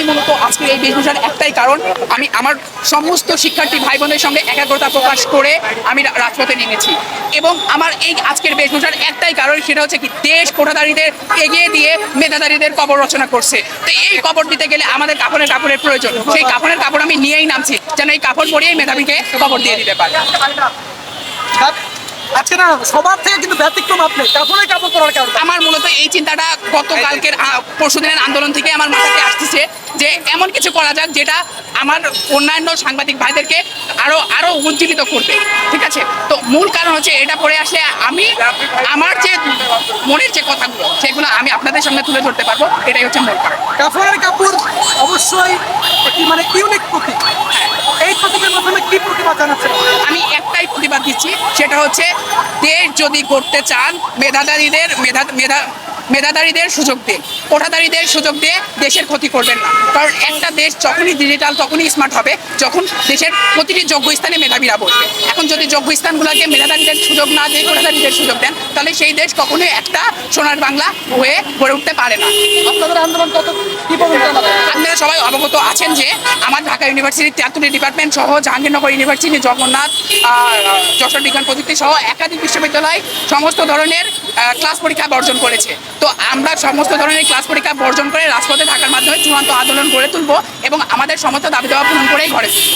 মূলত আজকের এই বেশভূষার একটাই কারণ, আমি আমার সমস্ত শিক্ষার্থী ভাই বোনদের সঙ্গে একাগ্রতা প্রকাশ করে আমি রাজপথে নেমেছি। এবং আমার এই আজকের বেশভূষার একটাই কারণ, সেটা হচ্ছে কি, দেশ কোঠাধারীদের এগিয়ে দিয়ে মেধাধারীদের কবর রচনা করছে। তো এই কবর দিতে গেলে আমাদের কাপড়ের প্রয়োজন। সেই কাপড় আমি নিয়েই নামছি, যেন এই কাপড় পরিয়েই মেধাবীকে কবর দিয়ে দিতে পারে। আজকে না সবার থেকে কিন্তু ব্যতিক্রম আপনি কাপড় পরার কারণ। আমার মূলত এই চিন্তাটা গতকালকের পরশুদিনের আন্দোলন থেকে আমার মাথাতে আসতেছে যে এমন কিছু করা যাক যেটা আমার অন্যান্য সাংবাদিক ভাইদেরকে আরো উজ্জীবিত করবে। ঠিক আছে, তো মূল কারণ হচ্ছে এটা পরে আসলে আমি আমার যে মনের যে কথাগুলো সেগুলো আমি আপনাদের সামনে তুলে ধরতে পারবো, এটাই হচ্ছে মূল কারণ। কাপড়ের কাপড় অবশ্যই একটি মানে ইউনিক প্রতীক। এই প্রতীকের মাধ্যমে কি প্রতিবাদ জানাচ্ছেন? আমি একটাই প্রতিবাদ দিচ্ছি, সেটা হচ্ছে দেশ যদি করতে চান মেধাধারীদের সুযোগ দিয়ে, কোঠাধারীদের সুযোগ দিয়ে দেশের ক্ষতি করবেন না। কারণ একটা দেশ যখনই ডিজিটাল তখনই স্মার্ট হবে যখন দেশের প্রতিটি যোগ্য স্থানে মেধাবীরা বসবে। এখন যদি যোগ্য স্থানগুলোকে মেধাধারীদের সুযোগ না দিয়ে কোঠাধারীদের সুযোগ দেন, তাহলে সেই দেশ কখনোই একটা সোনার বাংলা হয়ে গড়ে উঠতে পারে না। আপনাদের আন্দোলন কত কি বলুন? আপনারা সবাই অবগত আছেন যে আমার ঢাকা ইউনিভার্সিটির 73টি ডিপার্টমেন্ট সহ জাহাঙ্গীরনগর ইউনিভার্সিটি, জগন্নাথ, যশোর বিজ্ঞান প্রযুক্তি সহ একাধিক বিশ্ববিদ্যালয় সমস্ত ধরনের ক্লাস পরীক্ষা বর্জন করেছে। তো আমরা সমস্ত ধরনের ক্লাস পরীক্ষা বর্জন করে রাজপথে থাকার মাধ্যমে চূড়ান্ত আন্দোলন গড়ে তুলব এবং আমাদের সমস্ত দাবি দেওয়া পূরণ করেই ঘরে ফিরব।